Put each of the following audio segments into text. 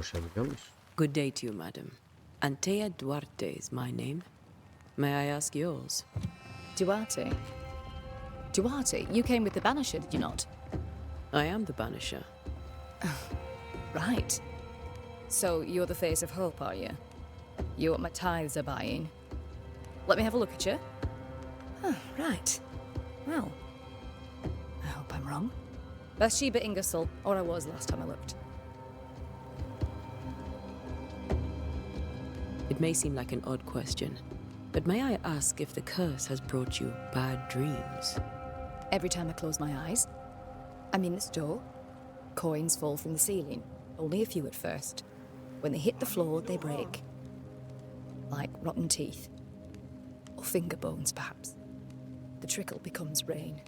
konuşabiliyor muyuz? Good day to you, madam. Antea Duarte is my name. May I ask yours? Duarte? Duarte, you came with the Banisher, did you not? I am the Banisher. Right. So you're the face of hope, are you? You're what my tithes are buying. Let me have a look at you. Huh, right. Well, I hope I'm wrong. Bathsheba Ingersoll, or I was last time I looked. It may seem like an odd question, but may I ask if the curse has brought you bad dreams? Every time I close my eyes, I'm in this door. Coins fall from the ceiling. Only a few at first. When they hit the floor, they break. Like rotten teeth. Or finger bones, perhaps. The trickle becomes rain.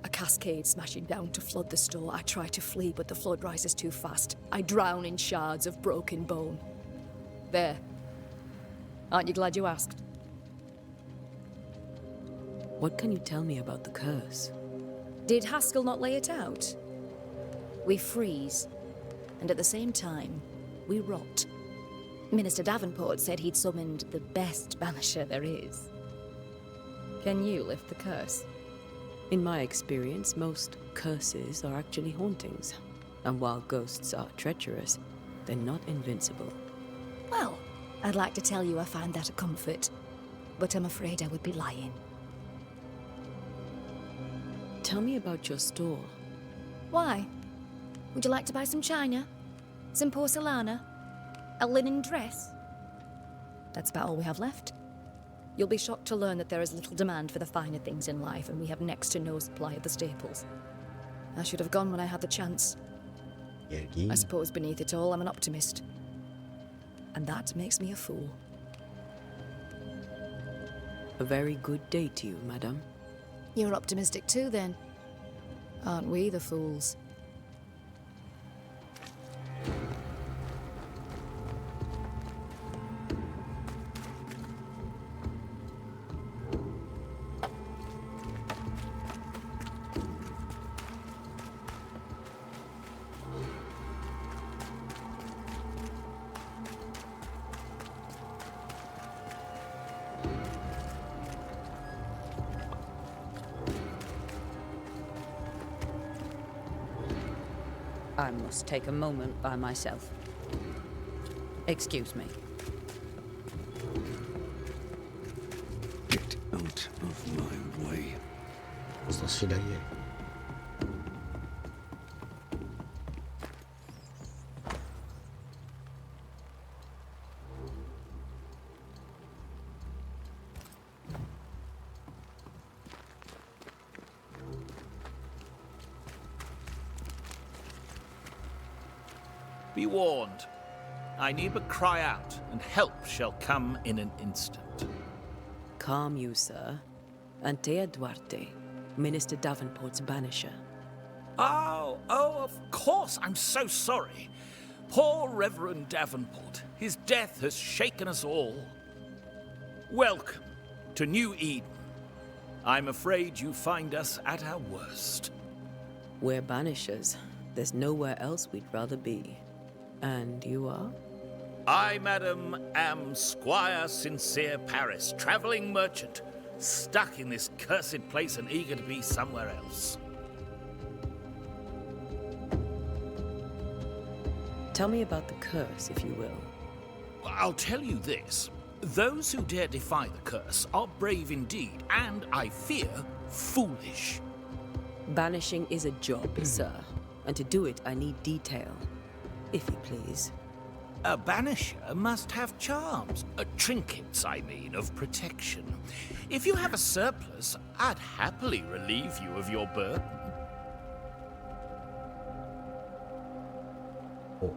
A cascade smashing down to flood the store. I try to flee, but the flood rises too fast. I drown in shards of broken bone. There. Aren't you glad you asked? What can you tell me about the curse? Did Haskell not lay it out? We freeze, and at the same time, we rot. Minister Davenport said he'd summoned the best banisher there is. Can you lift the curse? In my experience, most curses are actually hauntings. And while ghosts are treacherous, they're not invincible. Well, I'd like to tell you I find that a comfort, but I'm afraid I would be lying. Tell me about your store. Why? Would you like to buy some china? Some porcelana? A linen dress? That's about all we have left. You'll be shocked to learn that there is little demand for the finer things in life, and we have next to no supply of the staples. I should have gone when I had the chance. I suppose beneath it all, I'm an optimist. And that makes me a fool. A very good day to you, madam. You're optimistic too, then. Aren't we the fools? I must take a moment by myself. Excuse me. Get out of my way. Fazlasıyla iyi. Be warned. I need but cry out, and help shall come in an instant. Calm you, sir. Antea Duarte, Minister Davenport's banisher. Oh, of course. I'm so sorry. Poor Reverend Davenport. His death has shaken us all. Welcome to New Eden. I'm afraid you find us at our worst. We're banishers. There's nowhere else we'd rather be. And you are? I, madam, am Squire Sincere Paris, travelling merchant, stuck in this cursed place and eager to be somewhere else. Tell me about the curse, if you will. I'll tell you this. Those who dare defy the curse are brave indeed, and, I fear, foolish. Banishing is a job, sir. And to do it, I need detail. If you please. A banisher must have charms. Trinkets, I mean, of protection. If you have a surplus, I'd happily relieve you of your burden. Oh.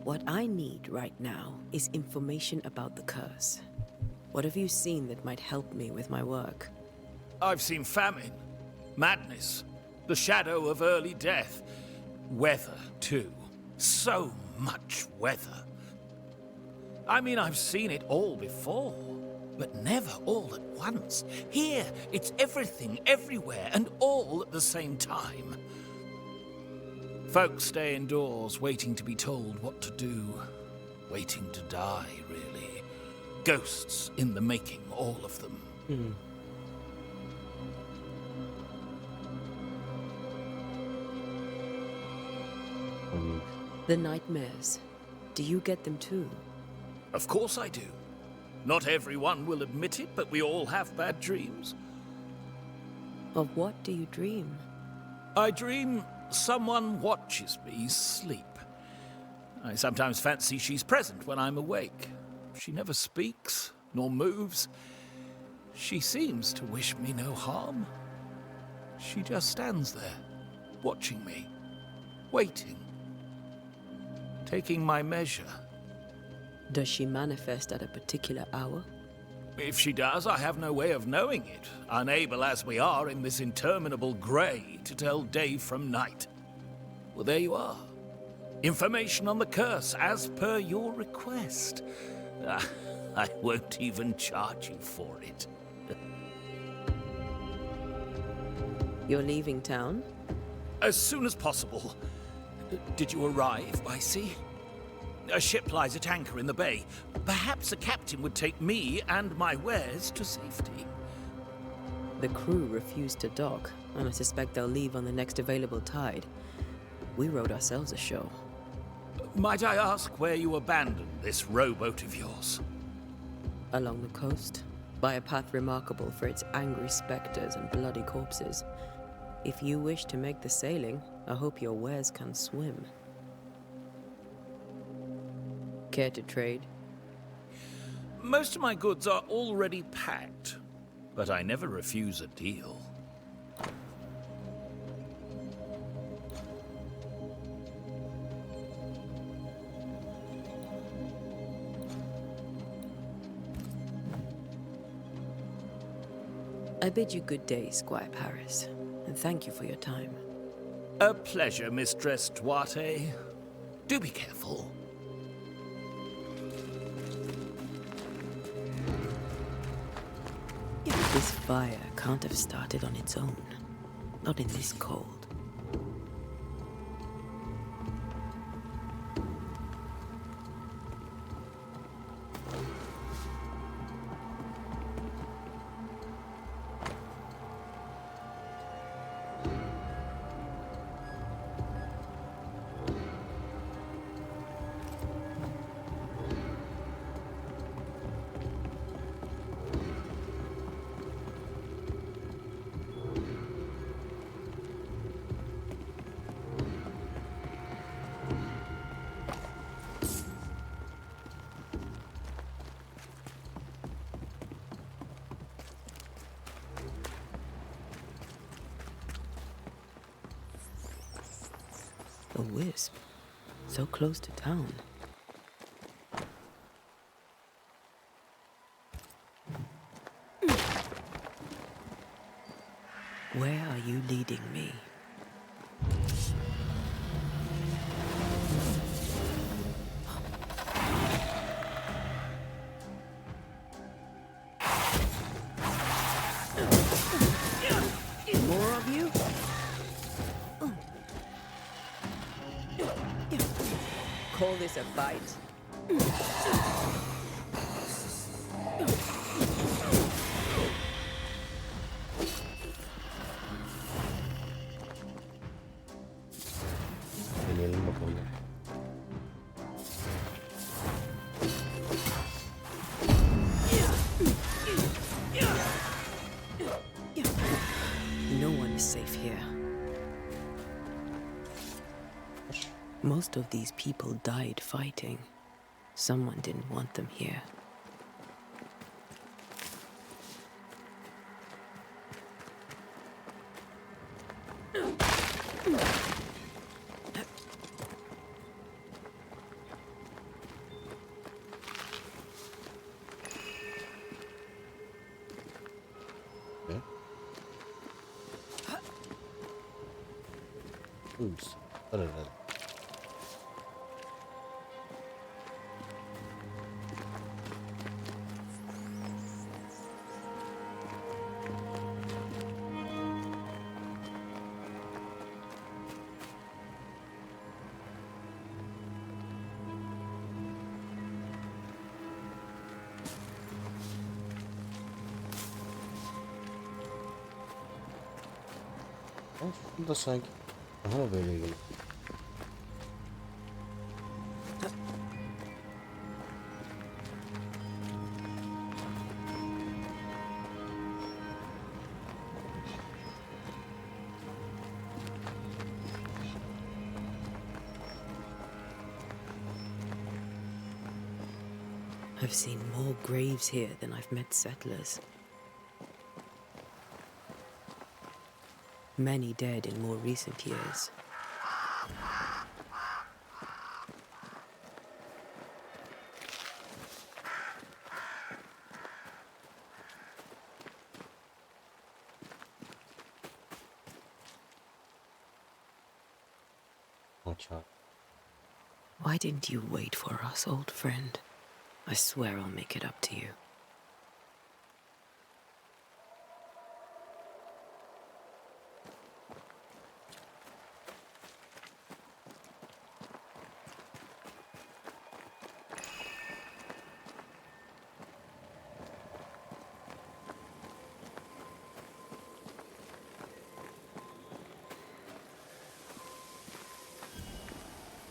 What I need right now is information about the curse. What have you seen that might help me with my work? I've seen famine, madness, the shadow of early death, weather, too. So much weather. I mean, I've seen it all before. but never all at once. Here, it's everything, everywhere, and all at the same time. Folks stay indoors, waiting to be told what to do. Waiting to die, really. Ghosts in the making, all of them. The nightmares. Do you get them too? Of course I do. Not everyone will admit it, but we all have bad dreams. Of what do you dream? I dream someone watches me sleep. I sometimes fancy she's present when I'm awake. She never speaks, nor moves. She seems to wish me no harm. She just stands there, watching me, waiting, taking my measure. Does she manifest at a particular hour? If she does, I have no way of knowing it, unable as we are in this interminable grey to tell day from night. Well, there you are. Information on the curse, as per your request. I won't even charge you for it. You're leaving town? As soon as possible. Did you arrive by sea? A ship lies at anchor in the bay. Perhaps a captain would take me and my wares to safety. The crew refused to dock, and I suspect they'll leave on the next available tide. We rode ourselves ashore. Might I ask where you abandoned this rowboat of yours? Along the coast, by a path remarkable for its angry specters and bloody corpses. If you wish to make the sailing, I hope your wares can swim. Care to trade? Most of my goods are already packed, but I never refuse a deal. I bid you good day, Squire Paris, and thank you for your time. A pleasure, Mistress Duarte. Do be careful. This fire can't have started on its own. Not in this cold. A wisp, so close to town. Where are you leading me? More of you? Call this a fight? Deneyelim bakalım. No one is safe here. Most of these people died fighting. Someone didn't want them here. Oops. Aralar. Şurada sanki. Aha mı böyle geliyor? I've seen more graves here than I've met settlers. Many dead in more recent years. Açığa. Why didn't you wait for us, old friend? I swear I'll make it up to you.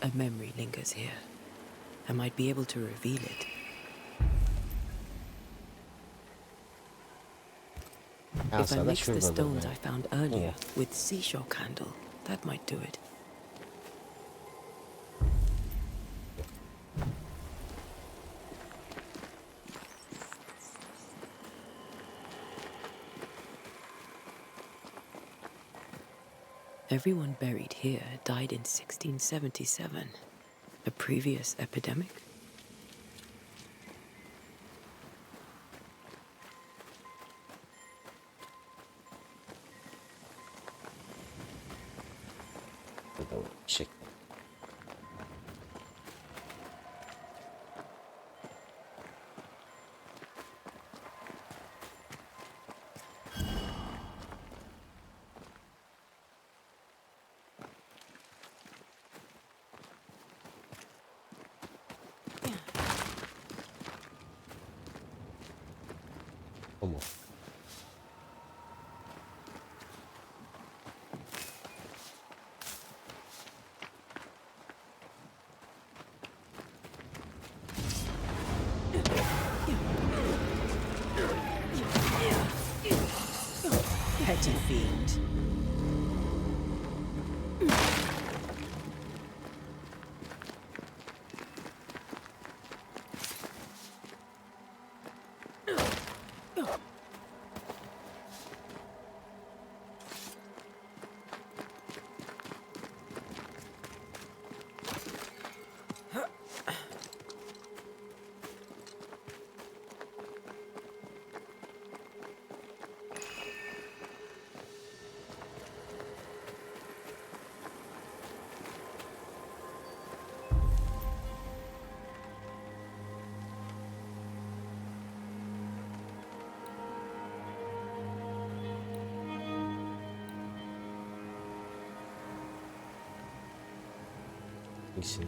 A memory lingers here. I might be able to reveal it. If I Aslında mix the şurada stones da. I found earlier with seashore candle, that might do it. Everyone buried here died in 1677. A previous epidemic? Burada bir şey. O mu? Petty fiend. İçin.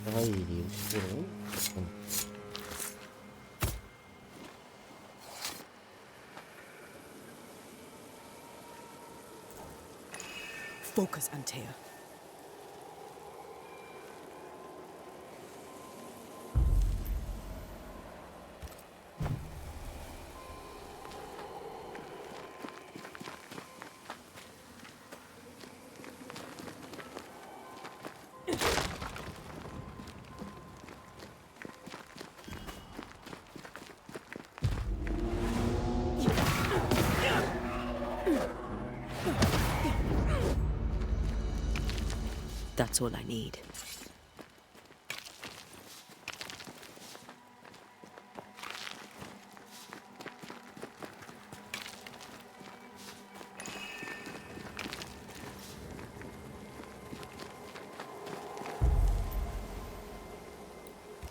Daha iyi değilmiş. Durun. Bakın. Focus, Antea. That's all I need.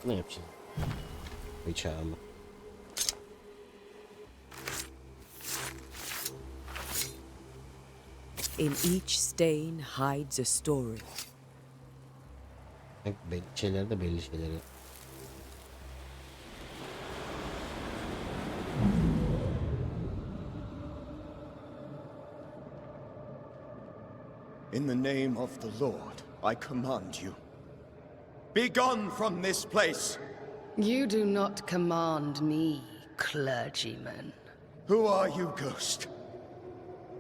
Ne yapacağız? Bıçağı mı? In each stain hides a story. Belli şeylerde belli şeyleri. In the name of the Lord, I command you. Be gone from this place! You do not command me, clergyman. Who are you, ghost?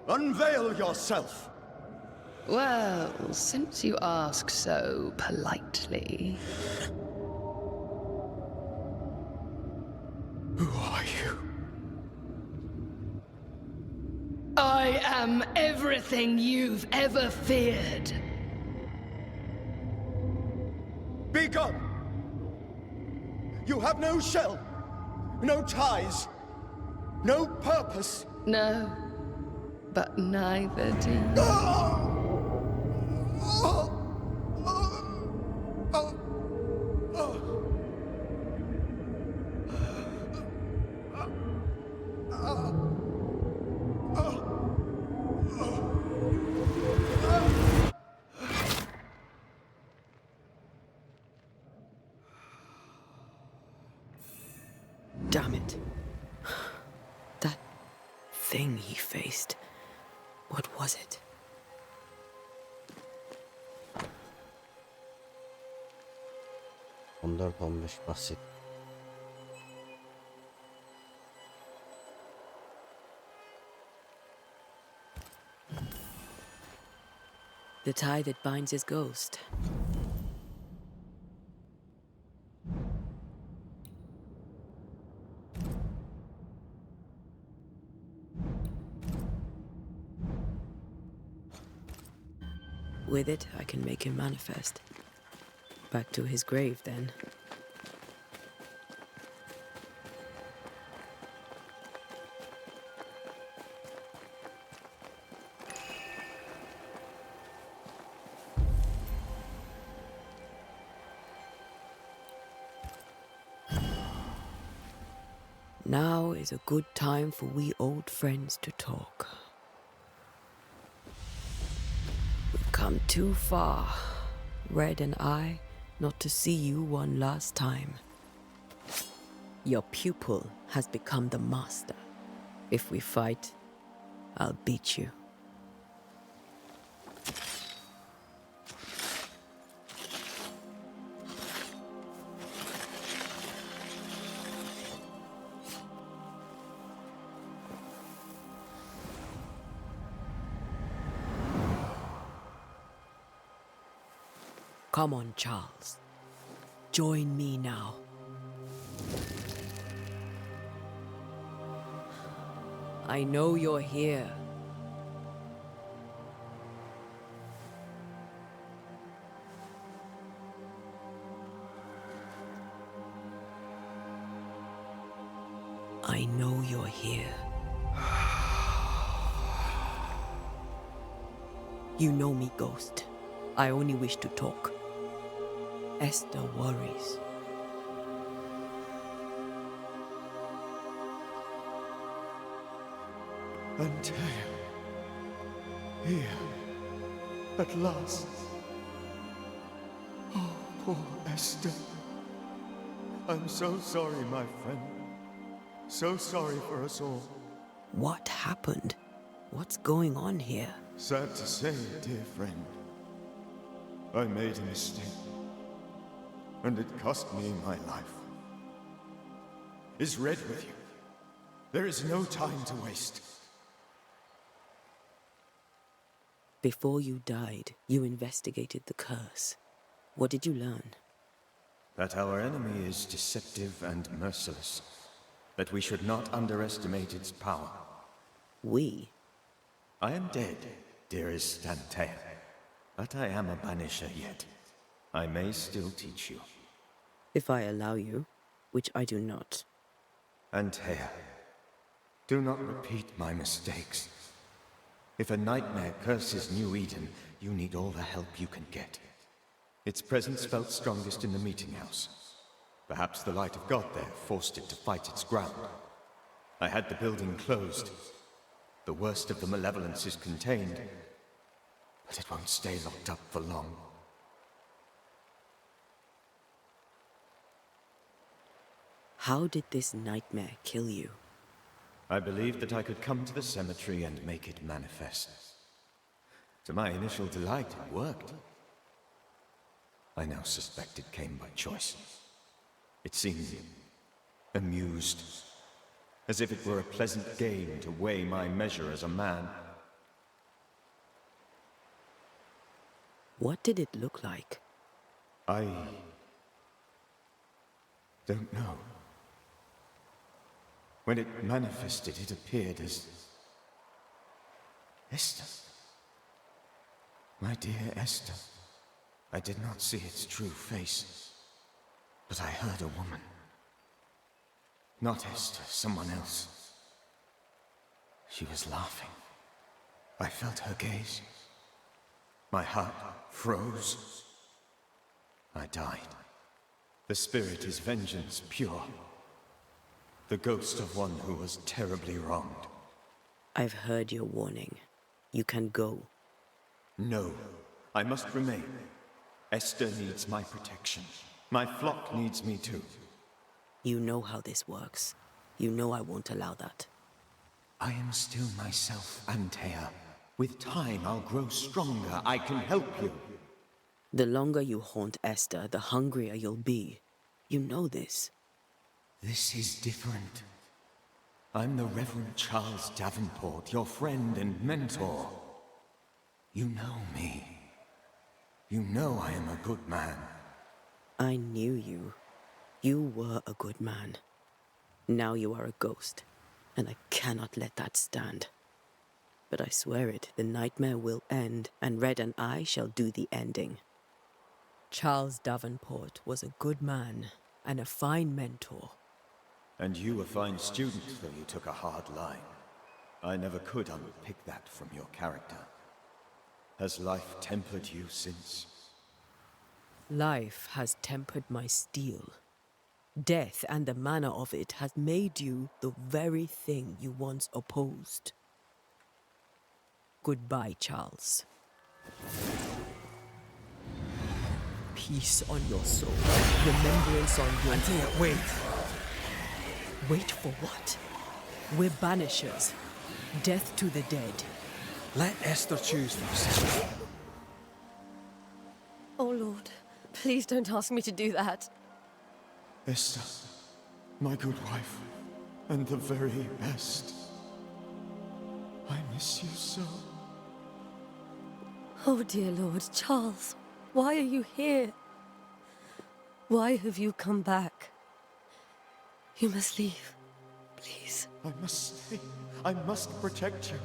Unveil yourself! Well, since you ask so politely. Who are you? I am everything you've ever feared. Be gone! You have no shell, no ties, no purpose. No, but neither do you. Damn it. That thing he faced. What was it? Ondan 15 bahset. The tie that binds his ghost. With it, I can make him manifest. Back to his grave, then. Now is a good time for we old friends to talk. We've come too far, Red and I, not to see you one last time. Your pupil has become the master. If we fight, I'll beat you. Come on, Charles. Join me now. I know you're here. I know you're here. You know me, Ghost. I only wish to talk. Esther worries. Antea, here, at last. Oh, poor Esther. I'm so sorry, my friend. So sorry for us all. What happened? What's going on here? Sad to say, dear friend, I made a mistake, and it cost me my life. Is Red with you? There is no time to waste. Before you died, you investigated the curse. What did you learn? That our enemy is deceptive and merciless. That we should not underestimate its power. We? I am dead, dearest Antea. But I am a Banisher yet. I may still teach you. If I allow you, which I do not. Antea, do not repeat my mistakes. If a nightmare curses New Eden, you need all the help you can get. Its presence felt strongest in the meeting house. Perhaps the light of God there forced it to fight its ground. I had the building closed. The worst of the malevolence is contained, but it won't stay locked up for long. How did this nightmare kill you? I believed that I could come to the cemetery and make it manifest. To my initial delight, it worked. I now suspect it came by choice. It seemed amused, as if it were a pleasant game to weigh my measure as a man. What did it look like? I don't know. When it manifested, it appeared as Esther. My dear Esther. I did not see its true face, but I heard a woman. Not Esther, someone else. She was laughing. I felt her gaze. My heart froze. I died. The spirit is vengeance pure. The ghost of one who was terribly wronged. I've heard your warning. You can go. No, I must remain. Esther needs my protection. My flock needs me too. You know how this works. You know I won't allow that. I am still myself, Antea. With time, I'll grow stronger. I can help you. The longer you haunt Esther, the hungrier you'll be. You know this. This is different. I'm the Reverend Charles Davenport, your friend and mentor. You know me. You know I am a good man. I knew you. You were a good man. Now you are a ghost, and I cannot let that stand. But I swear it, the nightmare will end, and Red and I shall do the ending. Charles Davenport was a good man and a fine mentor. And you a fine student, though you took a hard line. I never could unpick that from your character. Has life tempered you since? Life has tempered my steel. Death and the manner of it has made you the very thing you once opposed. Goodbye, Charles. Peace on your soul. Remembrance on your... Antea, wait. Wait for what? We're banishers. Death to the dead. Let Esther choose for herself. Oh, Lord, please don't ask me to do that. Esther, my good wife, and the very best. I miss you so. Oh, dear Lord, Charles, why are you here? Why have you come back? You must leave, please. I must stay. I must protect you.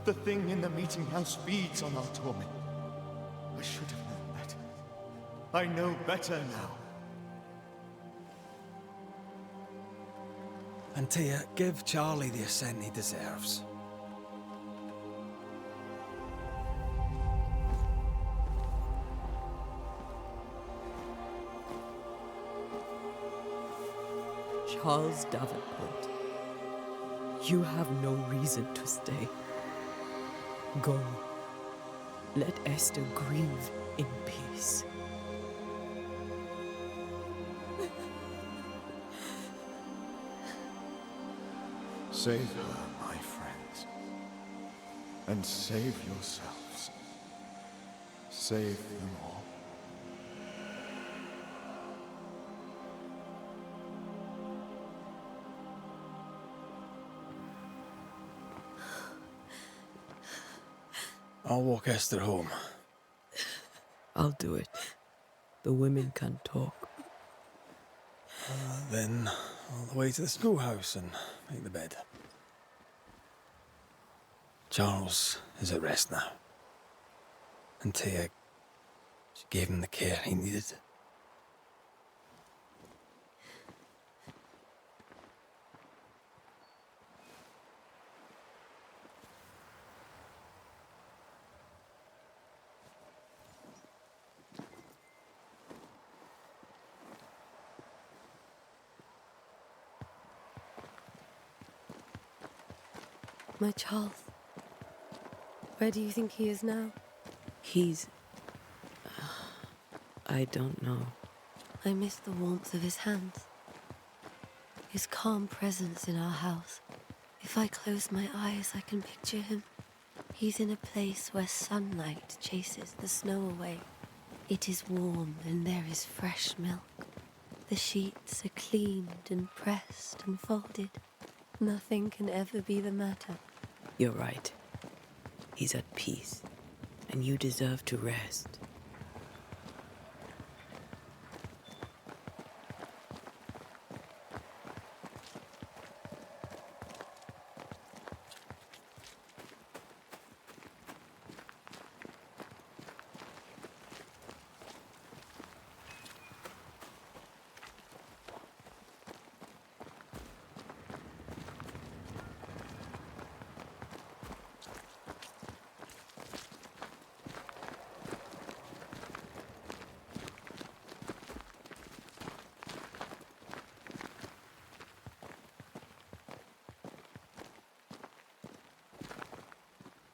The thing in the meeting house feeds on our torment. I should have known better. I know better now. Antea, give Charlie the ascent he deserves. Charles Davenport, you have no reason to stay. Go. Let Esther grieve in peace. Save her, my friends. And save yourselves. Save them all. I'll walk Esther home. I'll do it. The women can talk. Then all the way to the schoolhouse and make the bed. Charles is at rest now. Antea, she gave him the care he needed. My Charles. Where do you think he is now? He's... I don't know. I miss the warmth of his hands. His calm presence in our house. If I close my eyes, I can picture him. He's in a place where sunlight chases the snow away. It is warm and there is fresh milk. The sheets are cleaned and pressed and folded. Nothing can ever be the matter. You're right. He's at peace, and you deserve to rest.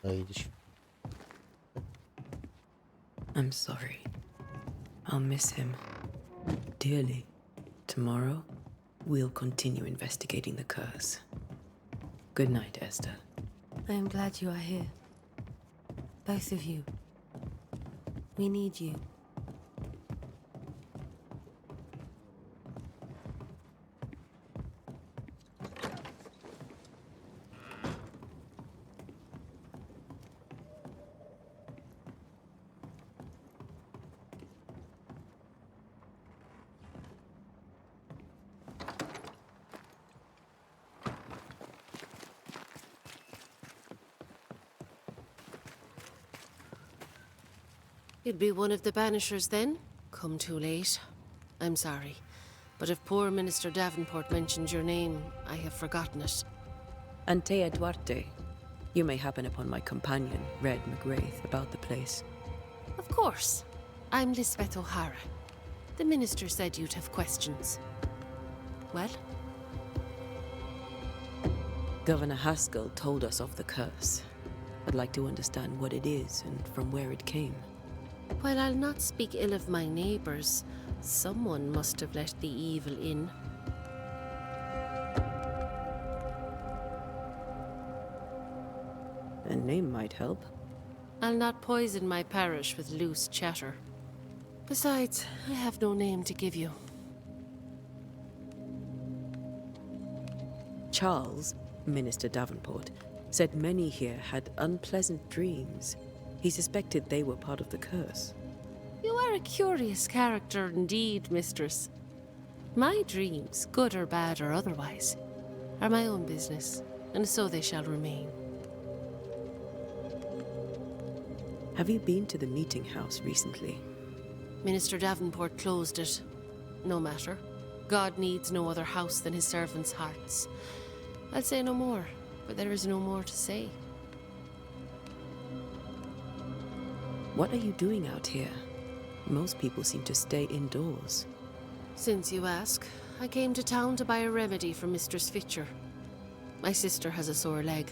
Haydi. I'm sorry. I'll miss him dearly. Tomorrow, we'll continue investigating the curse. Good night, Esther. I am glad you are here. Both of you. We need you. You'd be one of the Banishers then? Come too late. I'm sorry. But if poor Minister Davenport mentioned your name, I have forgotten it. Antea Duarte. You may happen upon my companion, Red McGrath, about the place. Of course. I'm Lisbeth O'Hara. The minister said you'd have questions. Well? Governor Haskell told us of the curse. I'd like to understand what it is and from where it came. While I'll not speak ill of my neighbours, someone must have let the evil in. A name might help. I'll not poison my parish with loose chatter. Besides, I have no name to give you. Charles, Minister Davenport, said many here had unpleasant dreams. He suspected they were part of the curse. You are a curious character indeed, mistress. My dreams, good or bad or otherwise, are my own business, and so they shall remain. Have you been to the meeting house recently? Minister Davenport closed it. No matter. God needs no other house than his servants' hearts. I'll say no more, but there is no more to say. What are you doing out here? Most people seem to stay indoors. Since you ask, I came to town to buy a remedy for Mistress Fitcher. My sister has a sore leg.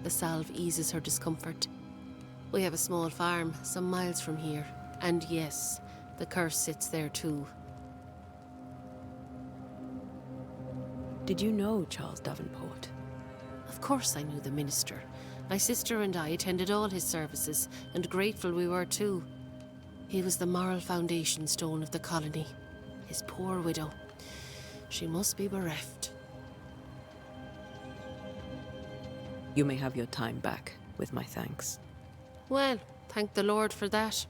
The salve eases her discomfort. We have a small farm some miles from here. And yes, the curse sits there too. Did you know Charles Davenport? Of course I knew the minister. My sister and I attended all his services, and grateful we were too. He was the moral foundation stone of the colony. His poor widow. She must be bereft. You may have your time back, with my thanks. Well, thank the Lord for that.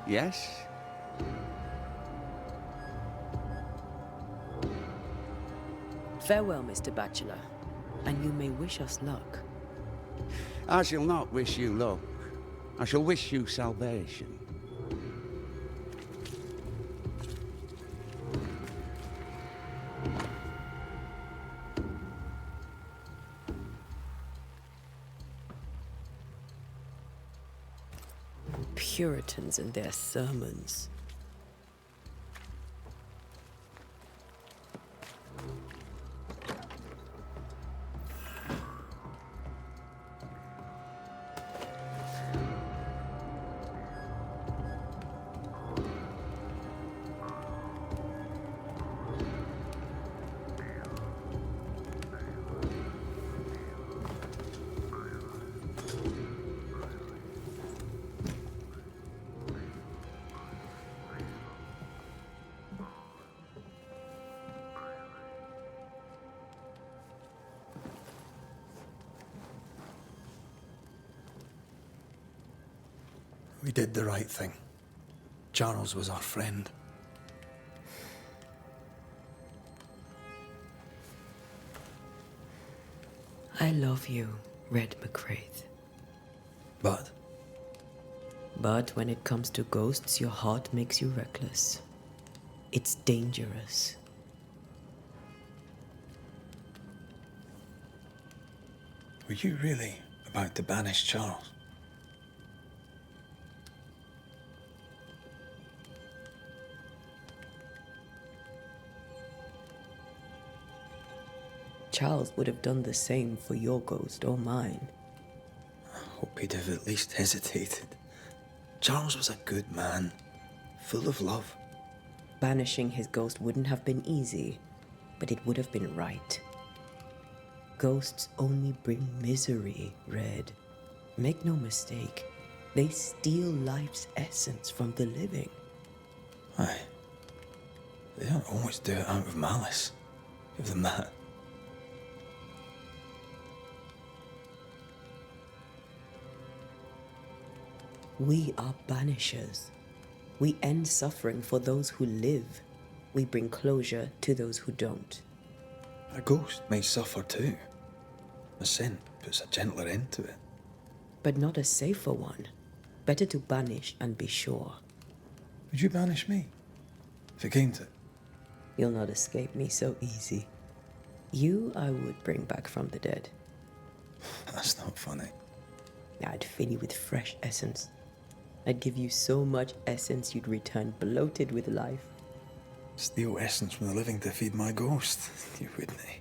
Yes? Farewell, Mr. Bachelor, and you may wish us luck. I shall not wish you luck. I shall wish you salvation. Puritans and their sermons. We did the right thing. Charles was our friend. I love you, Red McCraith. But But when it comes to ghosts, your heart makes you reckless. It's dangerous. were you really about to banish Charles? Charles would have done the same for your ghost or mine. I hope he'd have at least hesitated. Charles was a good man, full of love. Banishing his ghost wouldn't have been easy, but it would have been right. Ghosts only bring misery, Red. Make no mistake, they steal life's essence from the living. Aye. They don't always do it out of malice. Give them that. We are banishers. We end suffering for those who live. We bring closure to those who don't. A ghost may suffer too. A sin puts a gentler end to it. But not a safer one. Better to banish and be sure. Would you banish me? If it came to it? You'll not escape me so easy. You I would bring back from the dead. That's not funny. I'd fill you with fresh essence. I'd give you so much essence you'd return bloated with life. Steal essence from the living to feed my ghost. You wouldn't, eh?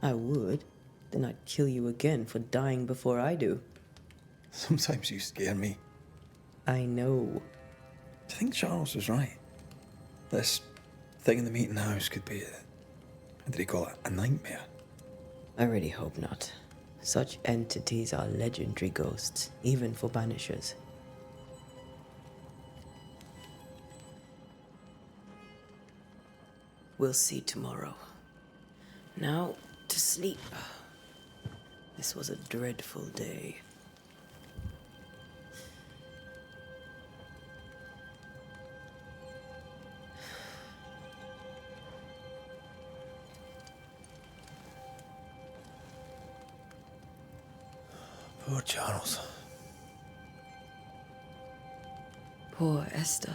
I would. Then I'd kill you again for dying before I do. Sometimes you scare me. I know. Do you think Charles was right? This thing in the meeting house could be how did he call it? A nightmare? I really hope not. Such entities are legendary ghosts, even for banishers. We'll see tomorrow. Now, to sleep. This was a dreadful day. Poor Charles. Poor Esther.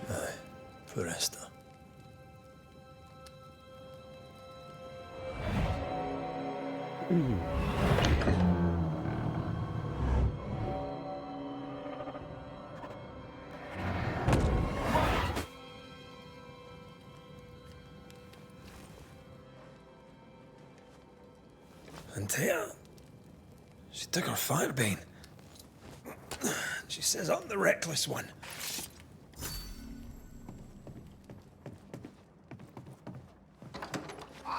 Aye, poor Esther. And Tia, she took her firebane. She says I'm the reckless one.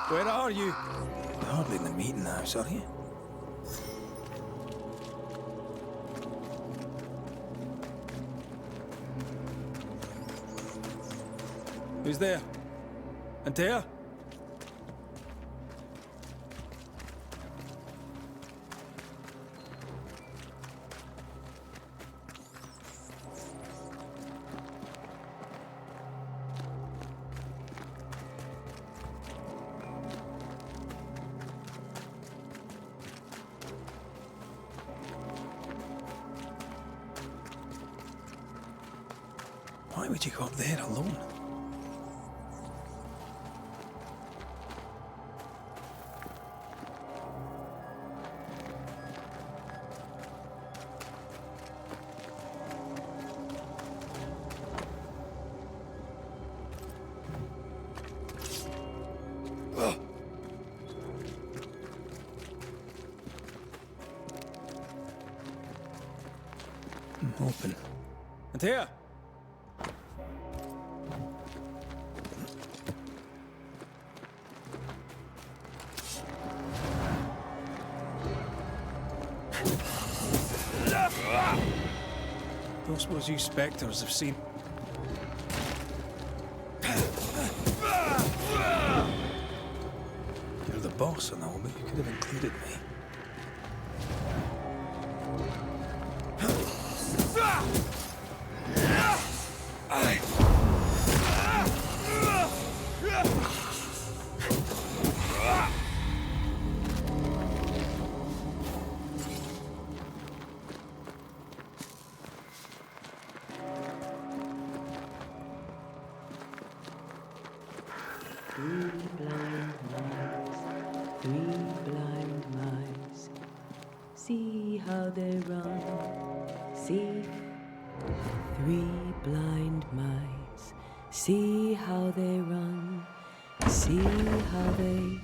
Where are you? You're hardly in the meeting house, are you? Who's there? Antea? Why would you go up there alone? Open. And here. Don't suppose you spectres have seen... You're the boss and all, but you could have included me. Three blind mice, see how they run, see. Three blind mice, see how they run, see how they...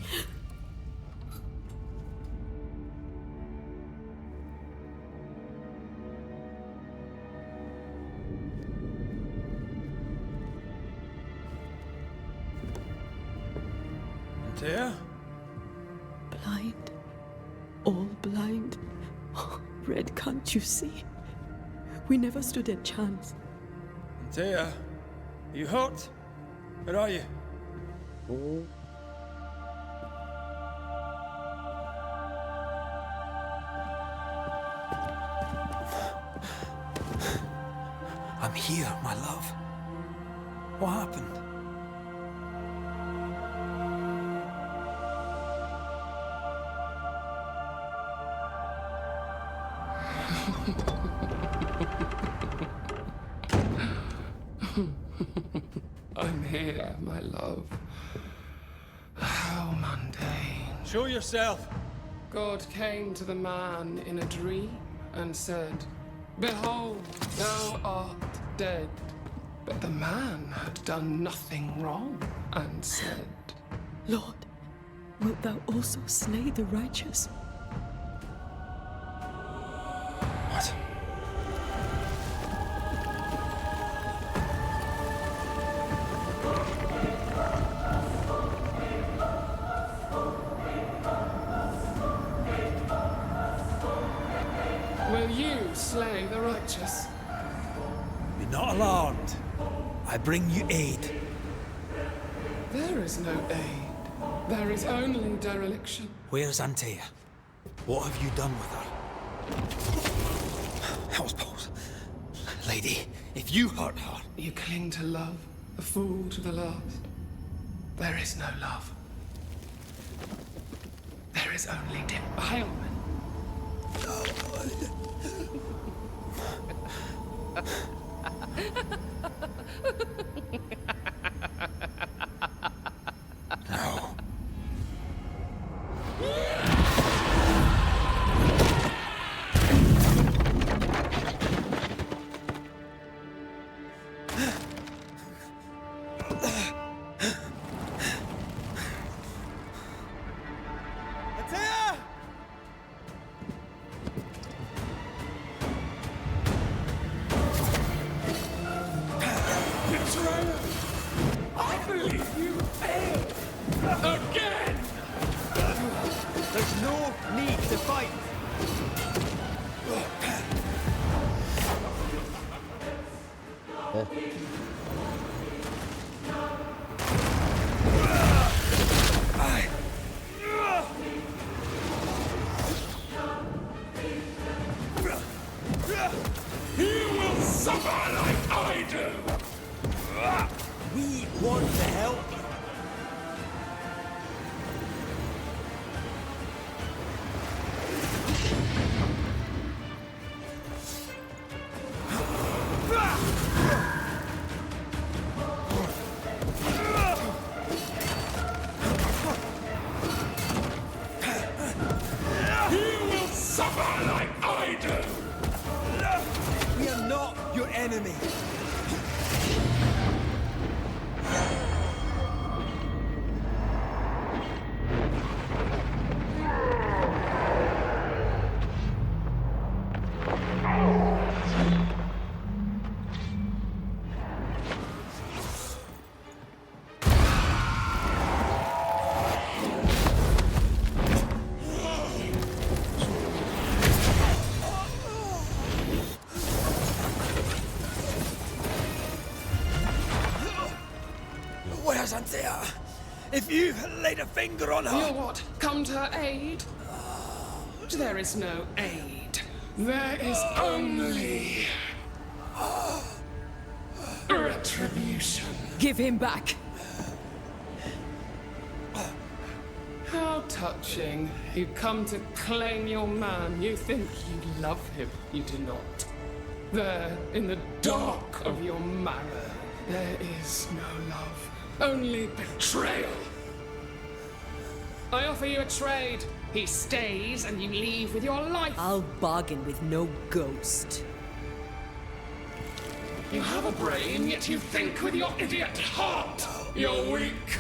There? Blind. All blind. Oh, Red, can't you see? We never stood a chance. Antea, are you hurt? Where are you? Oh. I'm here, my love. What happened? I'm here, my love. How mundane. Show yourself. God came to the man in a dream and said, "Behold, thou art dead." But the man had done nothing wrong and said, Lord, wilt thou also slay the righteous? What? "Will you slay the righteous?" Be not alarmed. I bring you aid. There is no aid. There is only dereliction. Where's Antea? What have you done with her? Hell's balls. Lady, if you hurt her... You cling to love, a fool to the last. There is no love. There is only defilement. No. I believe you failed! Again! There's no need to fight. You will suffer like I do! We want to help you. You will suffer like I do! We are not your enemy. Yes, Anthea. If you laid a finger on her... You'll what? Come to her aid? There is no aid. There is only... retribution. Give him back. How touching. You come to claim your man. You think you love him. You do not. There, in the dark of your marrow, there is no love. Only betrayal. I offer you a trade. He stays and you leave with your life. I'll bargain with no ghost. You have a brain, yet you think with your idiot heart. You're weak.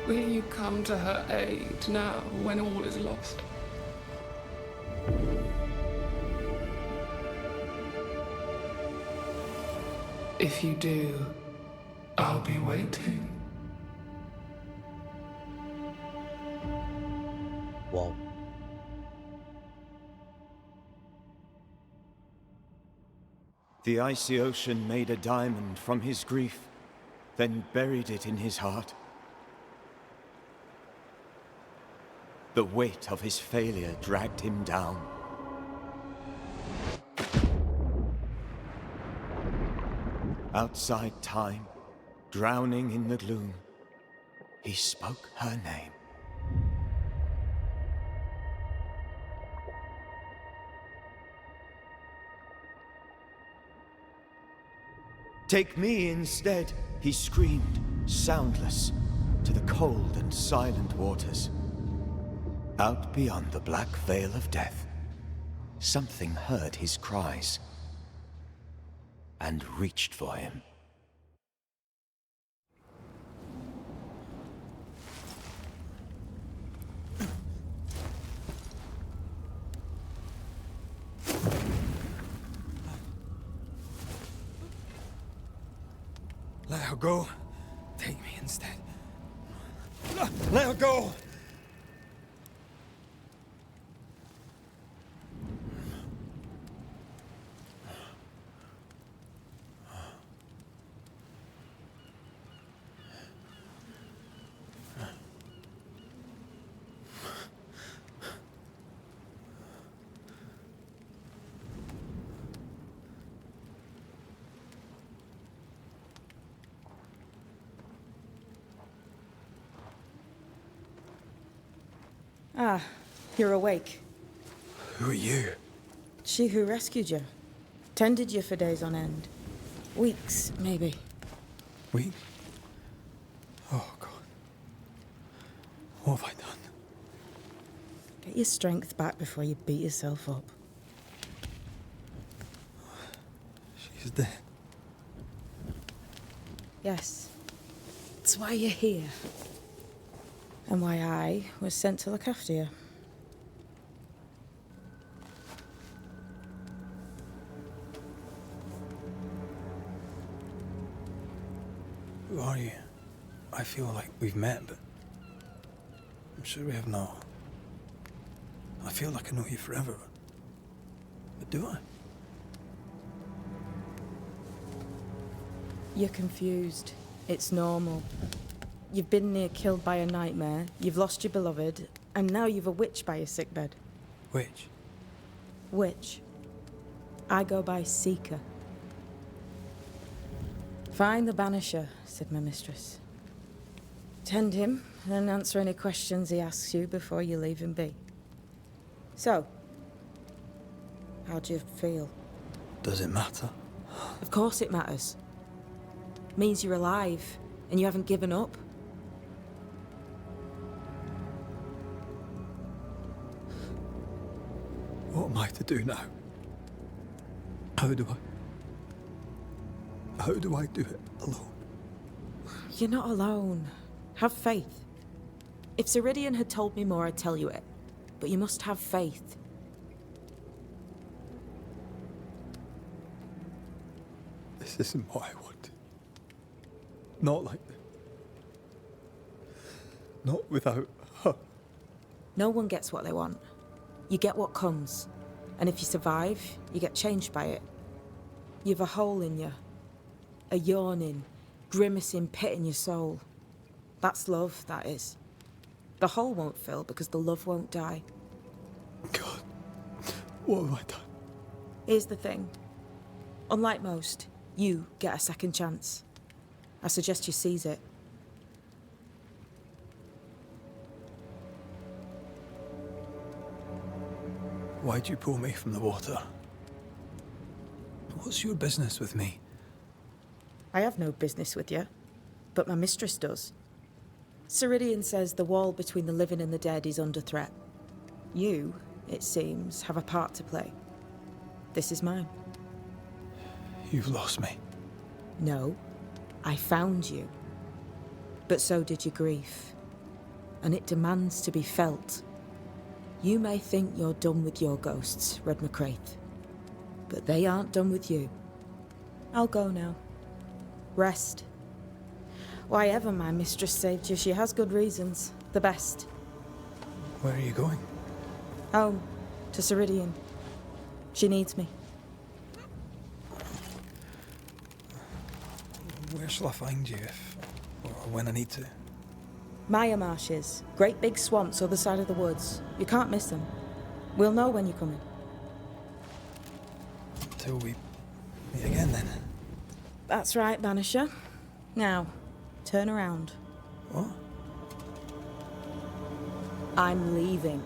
Will you come to her aid now, when all is lost? If you do, I'll be waiting. Wow. The icy ocean made a diamond from his grief, then buried it in his heart. The weight of his failure dragged him down. Outside time, drowning in the gloom, he spoke her name. Take me instead, he screamed, soundless, to the cold and silent waters. Out beyond the black veil of death, something heard his cries and reached for him. Let her go. Take me instead. Let her go! Ah, you're awake. Who are you? She who rescued you. Tended you for days on end. Weeks, maybe. Weeks? Oh, God. What have I done? Get your strength back before you beat yourself up. She's dead. Yes. That's why you're here. And why I was sent to look after you. Who are you? I feel like we've met, but I'm sure we have not. I feel like I know you forever, but do I? You're confused. It's normal. You've been near killed by a nightmare, you've lost your beloved, and now you've a witch by your sickbed. Which? Witch. I go by Seeker. Find the Banisher, said my mistress. Tend him, and answer any questions he asks you before you leave him be. So, how do you feel? Does it matter? Of course it matters. Means you're alive, and you haven't given up. do now? How do I do it alone? You're not alone. Have faith. If Ceridian had told me more, I'd tell you it. But you must have faith. This isn't what I wanted. Not like this. Not without her. No one gets what they want. You get what comes. And if you survive, you get changed by it. You've a hole in you. A yawning, grimacing pit in your soul. That's love, that is. The hole won't fill because the love won't die. God, what have I done? Here's the thing. Unlike most, you get a second chance. I suggest you seize it. Why'd you pull me from the water? What's your business with me? I have no business with you, but my mistress does. Ceridian says the wall between the living and the dead is under threat. You, it seems, have a part to play. This is mine. You've lost me. No, I found you. But so did your grief. And it demands to be felt. You may think you're done with your ghosts, Red McCraith. But they aren't done with you. I'll go now. Rest. Why ever my mistress saved you, she has good reasons. The best. Where are you going? Home. To Ceridian. She needs me. Where shall I find you if... or when I need to? Maya marshes. Great big swamps other side of the woods. You can't miss them. We'll know when you're coming. Till we meet again then. That's right, Banisher. Now, turn around. What? I'm leaving.